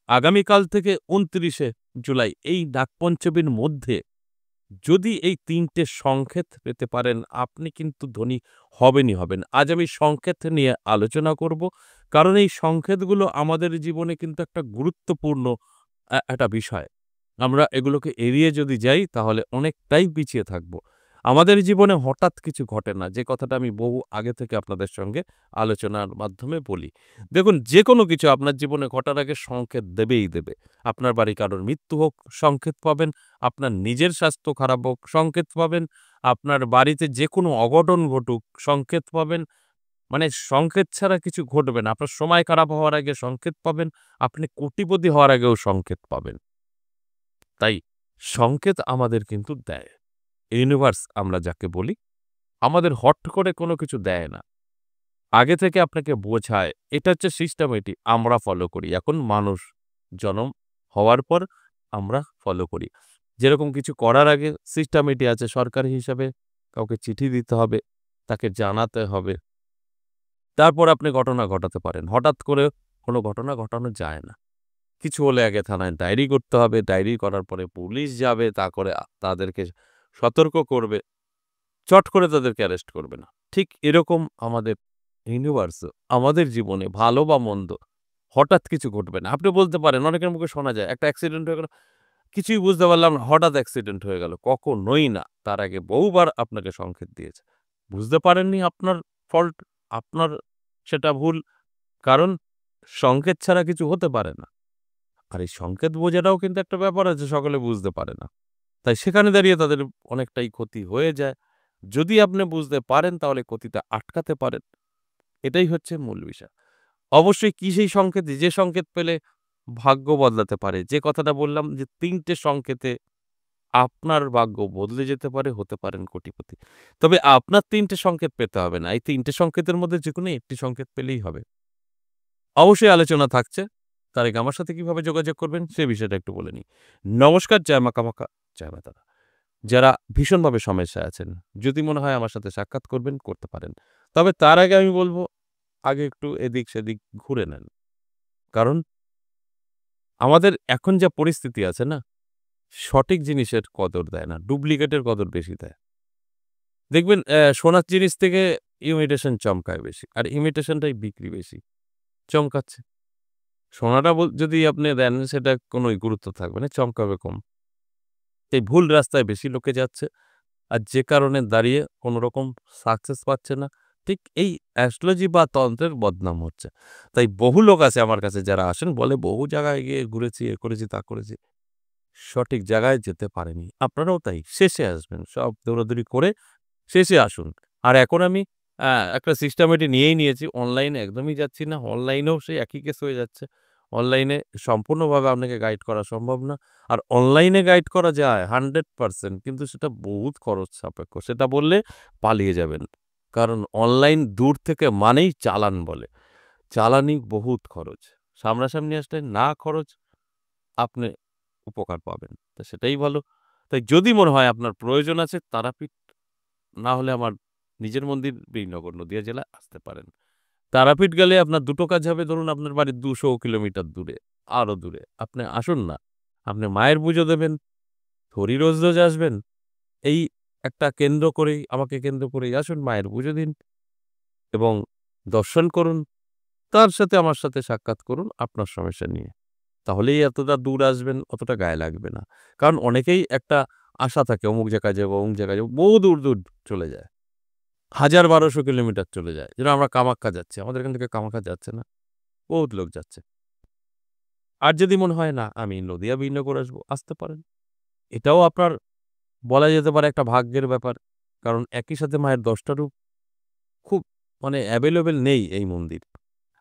আগামীকাল থেকে ২৯শে জুলাই এই নাগপঞ্চমীর মধ্যে যদি এই ৩টে সংকেত পেতে পারেন, আপনি কিন্তু ধনী হবেনই হবেন। আজ আমি সংকেত নিয়ে আলোচনা করব। কারণ এই সংকেতগুলো আমাদের জীবনে কিন্তু একটা গুরুত্বপূর্ণ একটা বিষয়। আমরা এগুলোকে এড়িয়ে যদি যাই তাহলে অনেকটাই পিছিয়ে থাকব। আমাদের জীবনে হঠাৎ কিছু ঘটে না, যে কথাটা আমি বহু আগে থেকে আপনাদের সঙ্গে আলোচনার মাধ্যমে বলি। দেখুন, যেকোনো কিছু আপনার জীবনে ঘটার আগে সংকেত দেবেই দেবে। আপনার বাড়ি কারোর মৃত্যু হোক, সংকেত পাবেন। আপনার নিজের স্বাস্থ্য খারাপ হোক, সংকেত পাবেন। আপনার বাড়িতে যেকোনো অঘটন ঘটুক, সংকেত পাবেন। মানে সংকেত ছাড়া কিছু ঘটবে না। আপনার সময় খারাপ হওয়ার আগে সংকেত পাবেন। আপনি কোটিপতি হওয়ার আগেও সংকেত পাবেন। তাই সংকেত আমাদের কিন্তু দেয়। ইউনিভার্স আমরা যাকে বলি, আমাদের হট করে কোনো কিছু দেয় না। আগে থেকে আপনাকে বোঝায়। এটা হচ্ছে সিস্টেমেটিক, আমরা ফলো করি। এখন মানুষ জনম হওয়ার পর আমরা ফলো করি। যেরকম কিছু করার আগে সিস্টেমেটি আছে, সরকারি হিসাবে কাউকে চিঠি দিতে হবে, তাকে জানাতে হবে। তারপর আপনি ঘটনা ঘটাতে পারেন। হঠাৎ করে কোনো ঘটনা ঘটানো যায় না। কিছু হলে আগে থানায় ডায়েরি করতে হবে। ডায়েরি করার পরে পুলিশ যাবে, তারপরে তাদেরকে সতর্ক করবে। চট করে তাদেরকে অ্যারেস্ট করবে না। ঠিক এরকম আমাদের ইউনিভার্সও আমাদের জীবনে ভালো বা মন্দ হঠাৎ কিছু ঘটবে না। আপনি বলতে পারেন, অনেকের মুখে শোনা যায়, একটা অ্যাক্সিডেন্ট হয়ে গেল, কিছুই বুঝতে পারলাম না, হঠাৎ অ্যাক্সিডেন্ট হয়ে গেল। কখনোই না। তার আগে বহুবার আপনাকে সংকেত দিয়েছে। বুঝতে পারেননি, আপনার ফল্ট, আপনার সেটা ভুল। কারণ সংকেত ছাড়া কিছু হতে পারে না। আর এই সংকেত বোঝাটাও কিন্তু একটা ব্যাপার আছে, সকলে বুঝতে পারে না। তাই সেখানে দাঁড়িয়ে তাদের অনেকটাই ক্ষতি হয়ে যায়। যদি আপনি বুঝতে পারেন তাহলে ক্ষতিটা আটকাতে পারেন। এটাই হচ্ছে মূল বিষয়। অবশ্যই কি সেই সংকেত, যে সংকেত পেলে ভাগ্য বদলাতে পারে। যে কথাটা বললাম যে ৩টে সংকেতে আপনার ভাগ্য বদলে যেতে পারে, হতে পারেন কোটিপতি। তবে আপনার ৩টে সংকেত পেতে হবে না। এই ৩টে সংকেতের মধ্যে যেকোনো একটি সংকেত পেলেই হবে। অবশ্যই আলোচনা থাকছে। তার আগে আমার সাথে কিভাবে যোগাযোগ করবেন সে বিষয়টা একটু বলে নিই। নমস্কার, জয় মা কামাখ্যা, জয় মা তারা। যারা ভীষণভাবে সমস্যায় আছেন, যদি মনে হয় আমার সাথে সাক্ষাৎ করবেন, করতে পারেন। তবে তার আগে আমি বলব, আগে একটু এদিক সেদিক ঘুরে নেন। কারণ আমাদের এখন যা পরিস্থিতি আছে না, সঠিক জিনিসের কদর দেয় না, ডুপ্লিকেটের কদর বেশি দেয়। দেখবেন সোনার জিনিস থেকে ইমিটেশন চমকায় বেশি। আর ইমিটেশনটাই বিক্রি বেশি। চমকাচ্ছে। সোনাটা যদি আপনি দেন সেটা কোন গুরুত্ব থাকবে না, চমকাবে কম। এই ভুল রাস্তায় বেশি লোকে যাচ্ছে। আর যে কারণে দাঁড়িয়ে কোনরকম সাকসেস পাচ্ছে না। ঠিক এই অ্যাস্ট্রোলজি বা তন্ত্রের বদনাম হচ্ছে। তাই বহু লোক আছে আমার কাছে যারা আসেন, বলে বহু জায়গায় গিয়ে ঘুরেছি, এ করেছি, তা করেছি। সঠিক জায়গায় যেতে পারেনি। আপনারাও তাই। শেষে আসবেন। সব দৌড়াদৌড়ি করে শেষে আসুন। আর এখন আমি আ একটা সিস্টেমেটিক নিয়েই নিয়েছি। অনলাইনে একদমই যাচ্ছি না। অনলাইনেও সেই একই কেস হয়ে যাচ্ছে। অনলাইনে সম্পূর্ণভাবে আপনাকে গাইড করা সম্ভব না। আর অনলাইনে গাইড করা যায় 100%, কিন্তু সেটা বহুত খরচ সাপেক্ষ। সেটা বললে পালিয়ে যাবেন। কারণ অনলাইন দূর থেকে মানেই চালান বলে। চালানি বহুত খরচ। সামনাসামনি আসলে না খরচ, আপনি উপকার পাবেন। তো সেটাই ভালো। তাই যদি মনে হয় আপনার প্রয়োজন আছে, তারাপীঠ না হলে আমার নিজের মন্দির বীরনগর, নদীয়া জেলায় আসতে পারেন। তারাপীঠ গেলে আপনার দুটো কাজ হবে। ধরুন আপনার বাড়ি ২০০ কিলোমিটার দূরে, আরো দূরে। আপনি আসুন না। আপনি মায়ের পুজো দেবেন, থরি রোজ, রোজ আসবেন। এই একটা কেন্দ্র করেই, আমাকে কেন্দ্র করেই আসুন, মায়ের পুজো দিন এবং দর্শন করুন। তার সাথে আমার সাথে সাক্ষাৎ করুন আপনার সমস্যা নিয়ে। তাহলেই এতটা দূর আসবেন, অতটা গায়ে লাগবে না। কারণ অনেকেই একটা আশা থাকে, অমুক জায়গায় যাবো, অমুক জায়গায় যাবো। বহু দূর, দূর চলে যায়। ১০০০-১২০০ কিলোমিটার চলে যায়। যেরকম আমরা কামাক্কা যাচ্ছি। আমাদের এখান থেকে কামাক্কা যাচ্ছে না? বহুত লোক যাচ্ছে। আর যদি মনে হয় না আমি নদীয়া বিনগর আসবো, আসতে পারেন। এটাও আপনার বলা যেতে পারে একটা ভাগ্যের ব্যাপার। কারণ একই সাথে মায়ের ১০ টা রূপ খুব মানে এভেইলেবল নেই এই মন্দির।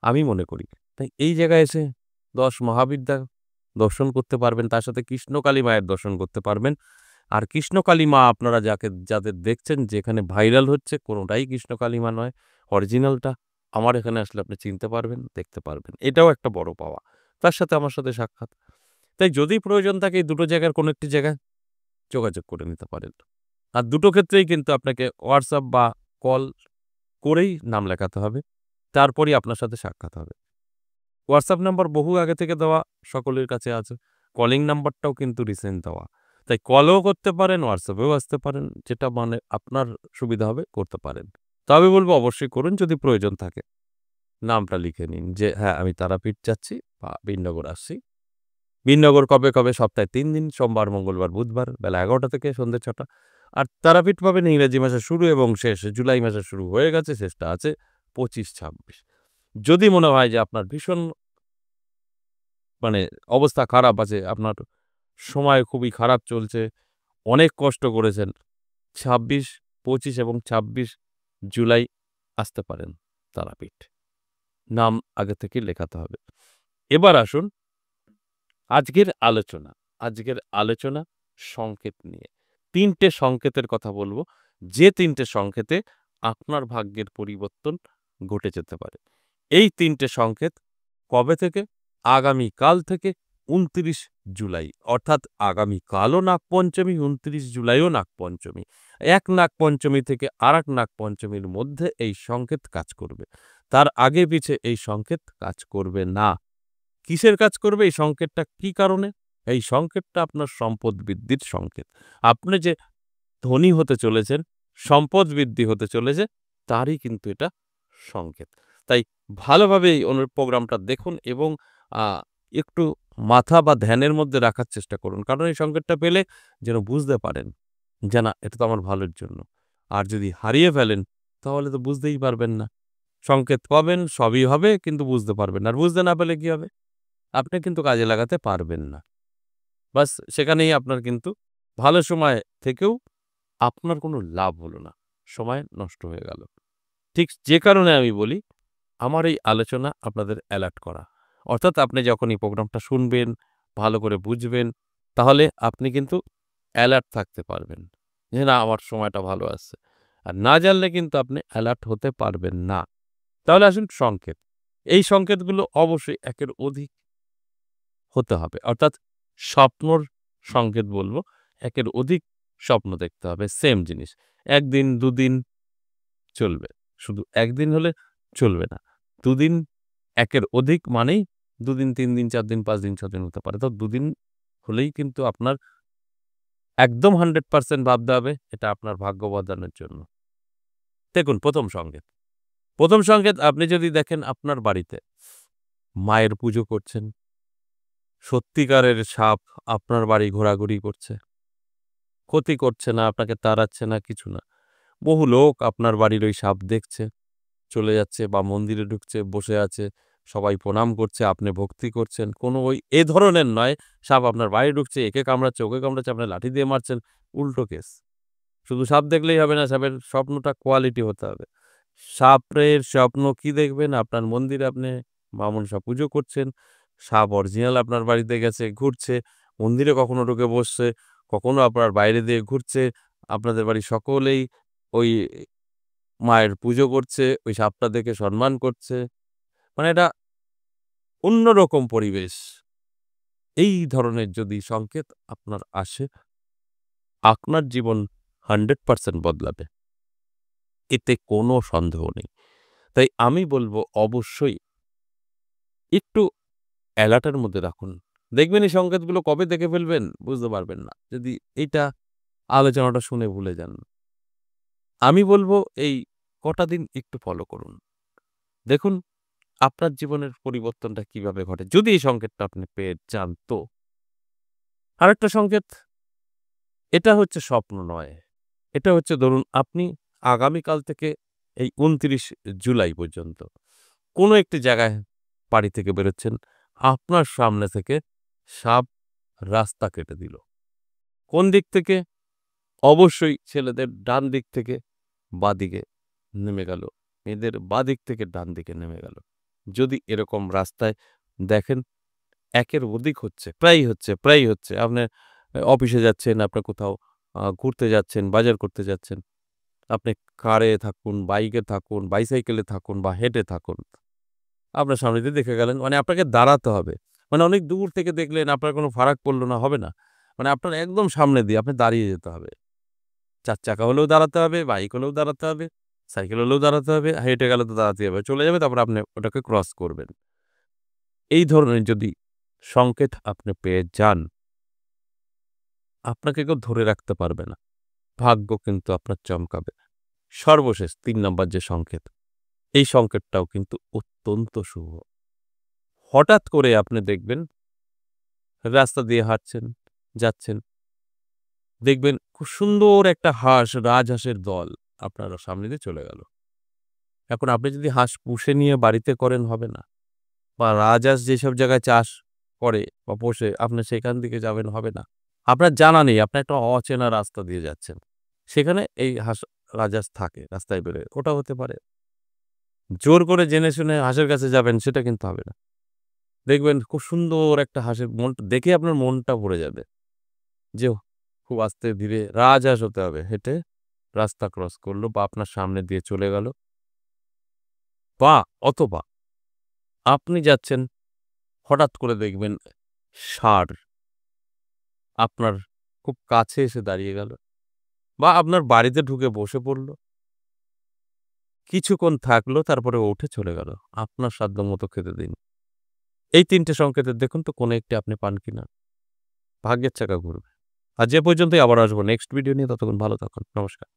আমি মনে করি। তাই এই জায়গায় এসে ১০ মহাবিদ্যা দর্শন করতে পারবেন। তার সাথে কৃষ্ণকালী মায়ের দর্শন করতে পারবেন। আর কৃষ্ণকালী মা আপনারা যাদের দেখছেন যেখানে ভাইরাল হচ্ছে, কোনটাই কৃষ্ণকালী মা নয়। অরিজিনালটা আমার এখানে আসলে আপনি চিনতে পারবেন, দেখতে পারবেন। এটাও একটা বড় পাওয়া। তার সাথে আমার সাথে সাক্ষাৎ। তাই যদি প্রয়োজন থাকে এই দুটো জায়গার কোনো একটি জায়গায় যোগাযোগ করে নিতে পারেন। আর দুটো ক্ষেত্রেই কিন্তু আপনাকে WhatsApp বা কল করেই নাম লেখাতে হবে। তারপরই আপনার সাথে সাক্ষাৎ হবে। হোয়াটসঅ্যাপ নাম্বার বহু আগে থেকে দেওয়া সকলের কাছে আছে। কলিং নাম্বারটাও কিন্তু রিসেন্ট দেওয়া। তাই কলও করতে পারেন, হোয়াটসঅ্যাপেও আসতে পারেন। যেটা মানে আপনার সুবিধা হবে করতে পারেন। তো আমি বলব অবশ্যই করুন যদি প্রয়োজন থাকে। নামটা লিখে নিন যে হ্যাঁ, আমি তারাপীঠ যাচ্ছি বা বীরনগর আসছি। বীরনগর কবে, কবে? সপ্তাহে ৩ দিন সোমবার, মঙ্গলবার, বুধবার বেলা ১১টা থেকে সন্ধ্যে ৬টা। আর তারাপীঠ পাবেন ইংরেজি মাসের শুরু এবং শেষ। জুলাই মাসের শুরু হয়ে গেছে, শেষটা আছে ২৫-২৬। যদি মনে হয় যে আপনার ভীষণ মানে অবস্থা খারাপ আছে, আপনার সময় খুবই খারাপ চলছে, অনেক কষ্ট করেছেন, ২৬, ২৫ এবং ২৬ জুলাই আসতে পারেন তারাপীঠ। নাম আগে থেকেই লেখাতে হবে। এবার আসুন আজকের আলোচনা সংকেত নিয়ে। ৩ টে সংকেতের কথা বলব, যে ৩ টে সংকেতে আপনার ভাগ্যের পরিবর্তন ঘটে যেতে পারে। এই ৩ টে সংকেত কবে থেকে? আগামীকাল থেকে ২৯ জুলাই। অর্থাৎ আগামীকালও নাগপঞ্চমী, ২৯ জুলাইও নাগপঞ্চমী। এক নাগপঞ্চমী থেকে আরেক নাগপঞ্চমীর মধ্যে এই সংকেত কাজ করবে। তার আগে পিছে এই সংকেত কাজ করবে না। কিসের কাজ করবে এই সংকেতটা? কি কারণে? এই সংকেতটা আপনার সম্পদ বৃদ্ধির সংকেত। আপনি যে ধনী হতে চলেছেন, সম্পদ বৃদ্ধি হতে চলেছে, তারই কিন্তু এটা সংকেত। তাই ভালোভাবে এই প্রোগ্রামটা দেখুন এবং আ একটু মাথা বা ধ্যানের মধ্যে রাখার চেষ্টা করুন। কারণ এই সংকেতটা পেলে যেন বুঝতে পারেন যে, না এটা তো আমার ভালোর জন্য। আর যদি হারিয়ে ফেলেন, তাহলে তো বুঝতেই পারবেন না। সংকেত পাবেন, সবই হবে কিন্তু বুঝতে পারবেন না। আর বুঝতে না পেলে কি হবে? আপনি কিন্তু কাজে লাগাতে পারবেন না। বাস সেখানেই আপনার কিন্তু ভালো সময় থেকেও আপনার কোনো লাভ হলো না। সময় নষ্ট হয়ে গেল। ঠিক যে কারণে আমি বলি, আমার এই আলোচনা আপনাদের অ্যালার্ট করা। অর্থাৎ আপনি যখন এই প্রোগ্রামটা শুনবেন, ভালো করে বুঝবেন, তাহলে আপনি কিন্তু অ্যালার্ট থাকতে পারবেন। যে না আমার সময়টা ভালো আসছে। আর না জানলে কিন্তু আপনি অ্যালার্ট হতে পারবেন না। তাহলে আসুন সংকেত। এই সংকেতগুলো অবশ্যই একের অধিক হতে হবে। অর্থাৎ স্বপ্নর সংকেত বলব। একের অধিক স্বপ্ন দেখতে হবে। সেম জিনিস। ১ দিন, ২ দিন চলবে। শুধু ১ দিন হলে চলবে না। ২ দিন একের অধিক মানেই ২ দিন, ৩ দিন, ৪ দিন, ৫ দিন, ৬ দিন হতে পারে। তো ২ দিন হলেই কিন্তু আপনার একদম 100% ভাবতে হবে এটা আপনার ভাগ্য বদলানোর জন্য। দেখুন ১ম সংকেত। ১ম সংকেত আপনি যদি দেখেন আপনার বাড়িতে মায়ের পুজো করছেন, সত্যিকারের সাপ আপনার বাড়ি ঘোরাঘুরি করছে। ক্ষতি করছে না, আপনাকে তাড়াচ্ছে না, কিছু না। বহু লোক আপনার বাড়ির ওই সাপ দেখছে, চলে যাচ্ছে বা মন্দিরে ঢুকছে, বসে আছে, সবাই প্রণাম করছে, আপনি ভক্তি করছেন। কোনো ওই এ ধরনের নয়, সাপ আপনার বাড়ি ঢুকছে, একে কামড়াচ্ছে, ওকে কামড়াচ্ছে, আপনি লাঠি দিয়ে মারছেন, উল্টো কেস। শুধু সাপ দেখলেই হবে না, সাপের স্বপ্নটা কোয়ালিটি হতে হবে। সাপের স্বপ্ন কি দেখবেন? আপনার মন্দিরে আপনি বামুন সাপ পুজো করছেন, সাপ অরিজিনাল আপনার বাড়িতে গেছে, ঘুরছে, মন্দিরে কখনো ঢুকে বসছে, কখনো আপনার বাইরে দিয়ে ঘুরছে, আপনাদের বাড়ির সকলেই ওই মায়ের পুজো করছে, ওই সাপটা দেখে সম্মান করছে। মানে এটা অন্যরকম পরিবেশ। এই ধরনের যদি সংকেত আপনার আসে, আপনার জীবন 100% বদলাবে। এতে কোনো সন্দেহ নেই। তাই আমি বলব অবশ্যই একটু অ্যালার্টের মধ্যে রাখুন। দেখবেন এই সংকেতগুলো কবে দেখে ফেলবেন বুঝতে পারবেন না। যদি এইটা আলোচনাটা শুনে ভুলে যান। আমি বলব এই কটা দিন একটু ফলো করুন। দেখুন আপনার জীবনের পরিবর্তনটা কিভাবে ঘটে। যদি এই সংকেতটা আপনি পেয়ে যান তো। আরেকটা সংকেত, এটা হচ্ছে স্বপ্ন নয়। এটা হচ্ছে ধরুন আপনি আগামীকাল থেকে এই ২৯ জুলাই পর্যন্ত কোনো একটি জায়গায় বাড়ি থেকে বেরোচ্ছেন, আপনার সামনে থেকে সাপ রাস্তা কেটে দিল। কোন দিক থেকে? অবশ্যই ছেলেদের ডান দিক থেকে বাঁদিকে নেমে গেল। মেয়েদের বাঁদিক থেকে ডান দিকে নেমে গেল। যদি এরকম রাস্তায় দেখেন একের অধিক হচ্ছে, প্রায়ই হচ্ছে। আপনি অফিসে যাচ্ছেন, আপনার কোথাও ঘুরতে যাচ্ছেন, বাজার করতে যাচ্ছেন। আপনি কারে থাকুন, বাইকে থাকুন, বাইসাইকেলে থাকুন বা হেঁটে থাকুন। আপনার সামনে দিয়ে দেখে গেলেন। মানে আপনাকে দাঁড়াতে হবে। মানে অনেক দূর থেকে দেখলেন আপনার কোনো ফারাক পড়ল না, হবে না। মানে আপনার একদম সামনে দিয়ে আপনি দাঁড়িয়ে যেতে হবে। ৪ চাকা হলেও দাঁড়াতে হবে, বাইক হলেও দাঁড়াতে হবে, সাইকেল হলেও দাঁড়াতে হবে, হেঁটে গেলে তো দাঁড়াতেই হবে। চলে যাবে তারপরে আপনি ওটাকে ক্রস করবেন। এই ধরনের যদি সংকেত আপনি পেয়ে যান, আপনাকে কেউ ধরে রাখতে পারবে না। ভাগ্য কিন্তু আপনার চমকাবে। সর্বশেষ ৩ নাম্বার যে সংকেত, এই সংকেতটাও কিন্তু অত্যন্ত শুভ। হঠাৎ করে আপনি দেখবেন রাস্তা দিয়ে হাঁটছেন, যাচ্ছেন। দেখবেন খুব সুন্দর একটা হাঁস, রাজহাঁসের দল আপনার সামনে দিয়ে চলে গেল। এখন আপনি যদি হাঁস পুষে নিয়ে বাড়িতে করেন হবে না। বা রাজহাঁস যেসব জায়গায় চাষ করে বা পোষে আপনি সেখান থেকে যাবেন হবে না। আপনার জানা নেই, আপনি একটা অচেনা রাস্তা দিয়ে যাচ্ছেন। সেখানে এই রাজহাঁস থাকে রাস্তায় বেরোয়, ওটা হতে পারে। জোর করে জেনে শুনে হাঁসের কাছে যাবেন সেটা কিন্তু হবে না। দেখবেন খুব সুন্দর একটা হাঁসের দেখে আপনার মনটা ভরে যাবে। যে খুব আস্তে ধীরে রাজহাঁস হতে হবে। হেঁটে রাস্তা ক্রস করলো বা আপনার সামনে দিয়ে চলে গেল। বা অথবা আপনি যাচ্ছেন, হঠাৎ করে দেখবেন ষাঁড় আপনার খুব কাছে এসে দাঁড়িয়ে গেল বা আপনার বাড়িতে ঢুকে বসে পড়ল। কিছুক্ষণ থাকলো তারপরে উঠে চলে গেল। আপনার সাধ্যমতো খেতে দিন। এই ৩ টে সংকেতের দেখুন তো কোন একটি আপনি পান কিনা। ভাগ্যের চাকা ঘুরবে। আজ এ পর্যন্তই, আবার আসবো নেক্সট ভিডিও নিয়ে। ততক্ষণ ভালো থাকুন। নমস্কার।